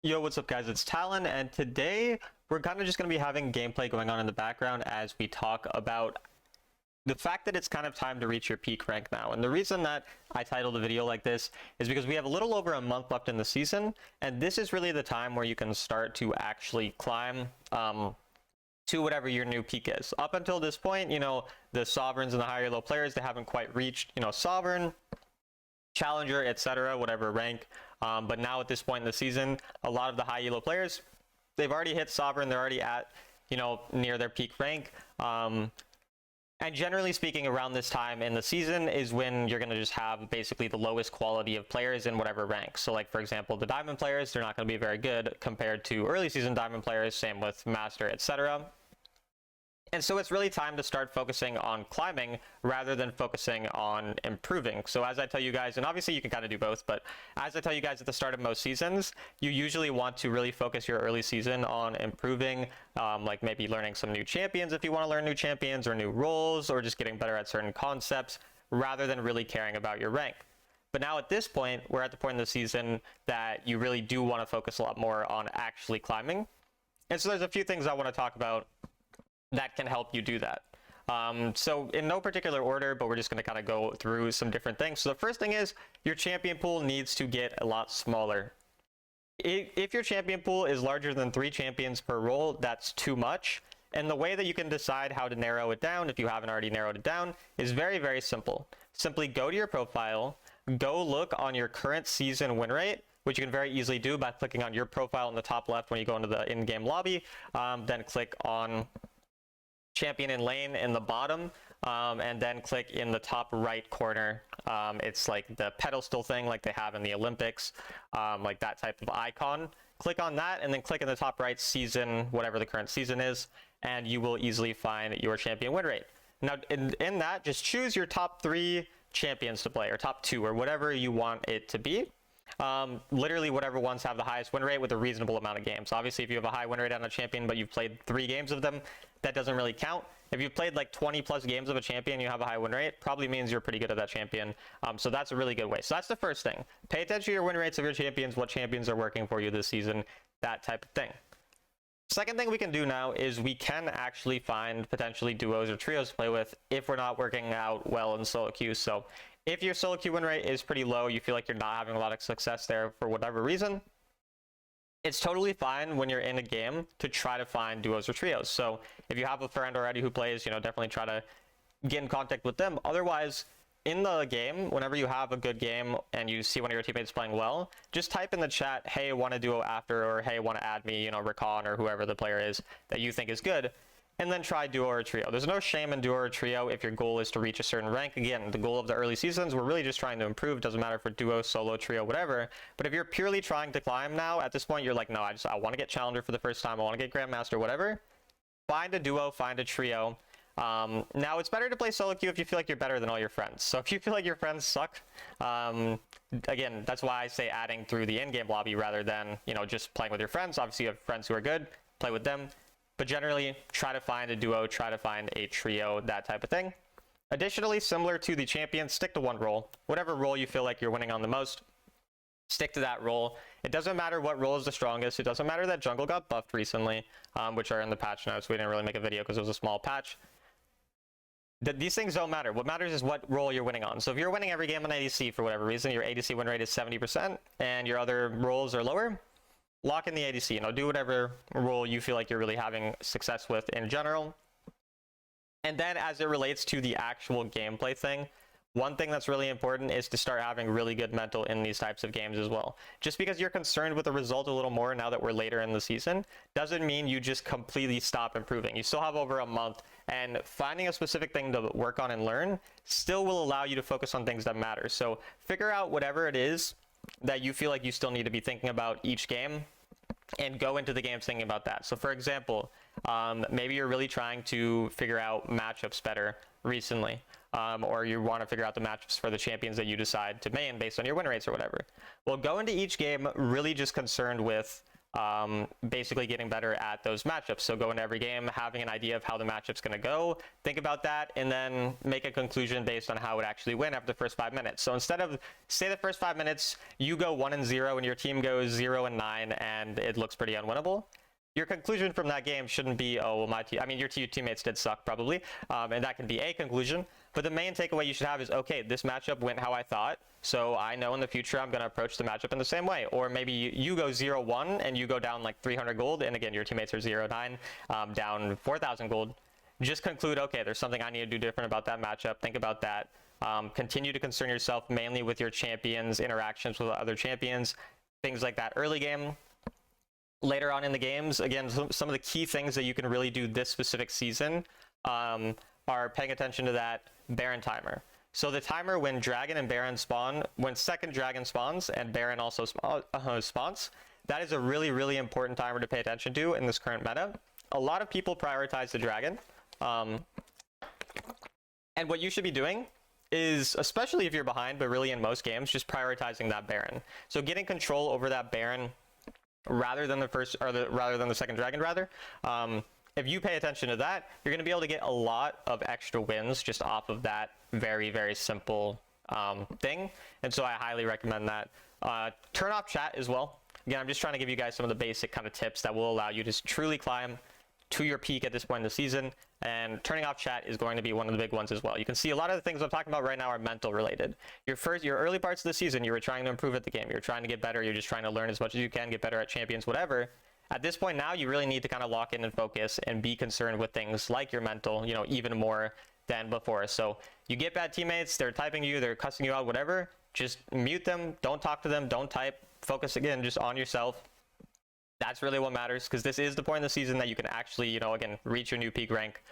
Yo, what's up guys, it's Talon, and today we're kind of just going to be having gameplay going on in the background as we talk about the fact that it's kind of time to reach your peak rank now. And the reason that I titled a video like this is because we have a little over a month left in the season, and this is really the time where you can start to actually climb to whatever your new peak is. Up until this point, you know, the Sovereigns and the higher low players, they haven't quite reached, you know, Sovereign, Challenger, etc., whatever rank. But now at this point in the season, a lot of the high elo players, they've already hit Sovereign, they're already at, you know, near their peak rank. And generally speaking, around this time in the season is when you're going to just have basically the lowest quality of players in whatever rank. So like, for example, the Diamond players, they're not going to be very good compared to early season Diamond players, same with Master, etc. And so it's really time to start focusing on climbing rather than focusing on improving. So as I tell you guys, and obviously you can kind of do both, but as I tell you guys at the start of most seasons, you usually want to really focus your early season on improving, like maybe learning some new champions if you want to learn new champions or new roles, or just getting better at certain concepts rather than really caring about your rank. But now at this point, we're at the point in the season that you really do want to focus a lot more on actually climbing. And so there's a few things I want to talk about that can help you do that. So in no particular order, but we're just going to kind of go through some different things. So the first thing is your champion pool needs to get a lot smaller. If your champion pool is larger than 3 champions per role, that's too much. And the way that you can decide how to narrow it down, if you haven't already narrowed it down, is very, very simple. Simply go to your profile, go look on your current season win rate, which you can very easily do by clicking on your profile in the top left when you go into the in-game lobby, then click on champion in lane in the bottom, and then click in the top right corner. It's like the pedestal thing like they have in the Olympics, like that type of icon. Click on that and then click in the top right season, whatever the current season is, and you will easily find your champion win rate. Now in that, just choose your top 3 champions to play, or top 2, or whatever you want it to be. Literally whatever ones have the highest win rate with a reasonable amount of games. Obviously, if you have a high win rate on a champion, but you've played 3 games of them, that doesn't really count. If you've played like 20 plus games of a champion, you have a high win rate, probably means you're pretty good at that champion. So that's a really good way. So that's the first thing. Pay attention to your win rates of your champions, what champions are working for you this season, that type of thing. Second thing we can do now is we can actually find potentially duos or trios to play with if we're not working out well in solo queues. So if your solo queue win rate is pretty low, you feel like you're not having a lot of success there for whatever reason, it's totally fine when you're in a game to try to find duos or trios. So if you have a friend already who plays, you know, definitely try to get in contact with them. Otherwise, in the game, whenever you have a good game and you see one of your teammates playing well, just type in the chat, hey, want to duo after, or hey, want to add me, you know, Recon or whoever the player is that you think is good, and then try duo or trio. There's no shame in duo or trio if your goal is to reach a certain rank. Again, the goal of the early seasons, we're really just trying to improve. Doesn't matter for duo, solo, trio, whatever. But if you're purely trying to climb now, at this point, you're like, no, I want to get Challenger for the first time. I want to get Grandmaster, whatever. Find a duo, find a trio. Now, it's better to play solo queue if you feel like you're better than all your friends. So if you feel like your friends suck, again, that's why I say adding through the in-game lobby rather than, you know, just playing with your friends. Obviously, you have friends who are good, play with them. But generally, try to find a duo, try to find a trio, that type of thing. Additionally, similar to the champion, stick to one role. Whatever role you feel like you're winning on the most, stick to that role. It doesn't matter what role is the strongest. It doesn't matter that jungle got buffed recently, which are in the patch notes. We didn't really make a video because it was a small patch. These things don't matter. What matters is what role you're winning on. So if you're winning every game on ADC for whatever reason, your ADC win rate is 70%, and your other roles are lower, lock in the ADC, you know, do whatever role you feel like you're really having success with in general. And then as it relates to the actual gameplay thing, one thing that's really important is to start having really good mental in these types of games as well. Just because you're concerned with the result a little more now that we're later in the season, doesn't mean you just completely stop improving. You still have over a month, and finding a specific thing to work on and learn still will allow you to focus on things that matter. So figure out whatever it is that you feel like you still need to be thinking about each game, and go into the games thinking about that. So for example, maybe you're really trying to figure out matchups better recently, or you want to figure out the matchups for the champions that you decide to main based on your win rates or whatever. Well, go into each game really just concerned with basically getting better at those matchups. So go into every game having an idea of how the matchup's going to go, think about that, and then make a conclusion based on how it actually went after the first 5 minutes. So instead of, say the first 5 minutes you go 1-0 and your team goes 0-9 and it looks pretty unwinnable, your conclusion from that game shouldn't be, oh, well, your teammates did suck probably, and that can be a conclusion. But the main takeaway you should have is, okay, this matchup went how I thought, so I know in the future I'm going to approach the matchup in the same way. Or maybe you go 0-1 and you go down like 300 gold, and again, your teammates are 0-9, down 4,000 gold. Just conclude, okay, there's something I need to do different about that matchup. Think about that. Continue to concern yourself mainly with your champions, interactions with other champions, things like that early game. Later on in the games, again, some of the key things that you can really do this specific season are paying attention to that Baron timer. So the timer when Dragon and Baron spawn, when second Dragon spawns and Baron also spawns, that is a really, really important timer to pay attention to in this current meta. A lot of people prioritize the Dragon. And what you should be doing is, especially if you're behind, but really in most games, just prioritizing that Baron. So getting control over that Baron rather than the second Dragon, if you pay attention to that, you're going to be able to get a lot of extra wins just off of that very, very simple thing. And so I highly recommend that. Turn off chat as well. Again, I'm just trying to give you guys some of the basic kind of tips that will allow you to truly climb to your peak at this point in the season, and turning off chat is going to be one of the big ones as well. You can see a lot of the things I'm talking about right now are mental related. Your early parts of the season, you were trying to improve at the game, you're trying to get better, you're just trying to learn as much as you can, get better at champions, whatever. At this point now, you really need to kind of lock in and focus and be concerned with things like your mental, even more than before. So you get bad teammates, they're typing you, they're cussing you out, whatever, just mute them, don't talk to them, don't type, focus again just on yourself. That's really what matters, because this is the point in the season that you can actually, again, reach your new peak rank.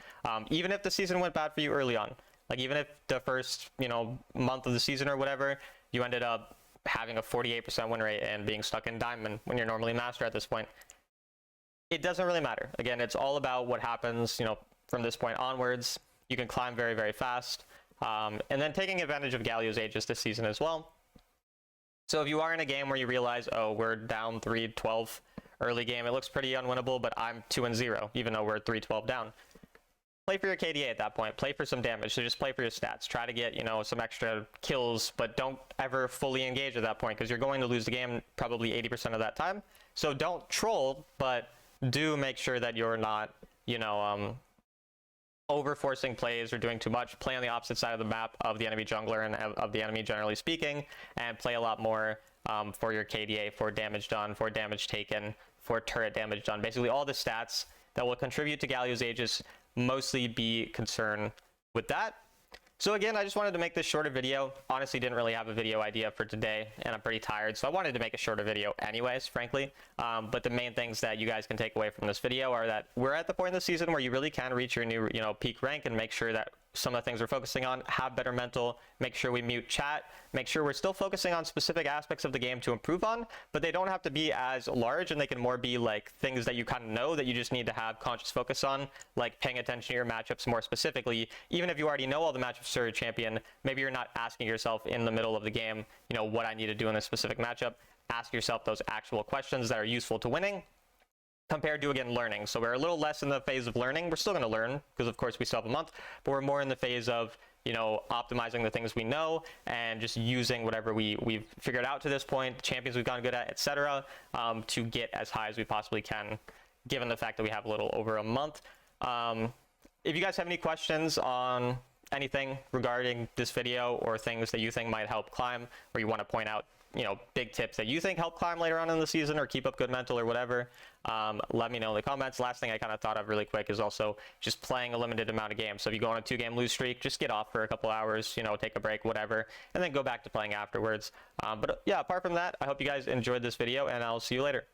Even if the season went bad for you early on, like even if the first, month of the season or whatever, you ended up having a 48% win rate and being stuck in diamond when you're normally master at this point, it doesn't really matter. Again, it's all about what happens, from this point onwards. You can climb very, very fast. And then taking advantage of Galio's Aegis this season as well. So if you are in a game where you realize, oh, we're down 3-12 early game, it looks pretty unwinnable, but I'm 2-0, even though we're 3-12 down. Play for your KDA at that point. Play for some damage. So just play for your stats. Try to get, some extra kills, but don't ever fully engage at that point, because you're going to lose the game probably 80% of that time. So don't troll, but do make sure that you're not, over-forcing plays or doing too much. Play on the opposite side of the map of the enemy jungler and of the enemy generally speaking, and play a lot more for your KDA, for damage done, for damage taken, for turret damage done. Basically all the stats that will contribute to Galio's Aegis, mostly be concerned with that. So again, I just wanted to make this shorter video. Honestly, didn't really have a video idea for today, and I'm pretty tired, so I wanted to make a shorter video anyways, frankly. But the main things that you guys can take away from this video are that we're at the point in the season where you really can reach your new, peak rank, and make sure that some of the things we're focusing on have better mental, make sure we mute chat, make sure we're still focusing on specific aspects of the game to improve on, but they don't have to be as large, and they can more be like things that you kind of know that you just need to have conscious focus on, like paying attention to your matchups more specifically. Even if you already know all the matchups for your champion, maybe you're not asking yourself in the middle of the game, what I need to do in this specific matchup. Ask yourself those actual questions that are useful to winning, compared to, again, learning. So we're a little less in the phase of learning. We're still going to learn, because of course we still have a month, but we're more in the phase of, optimizing the things we know and just using whatever we've figured out to this point, champions we've gotten good at, etc., to get as high as we possibly can, given the fact that we have a little over a month. If you guys have any questions on anything regarding this video, or things that you think might help climb, or you want to point out, big tips that you think help climb later on in the season or keep up good mental or whatever, let me know in the comments. Last thing I kind of thought of really quick is also just playing a limited amount of games. So if you go on a 2-game lose streak, just get off for a couple hours, take a break, whatever, and then go back to playing afterwards. But yeah, apart from that, I hope you guys enjoyed this video, and I'll see you later.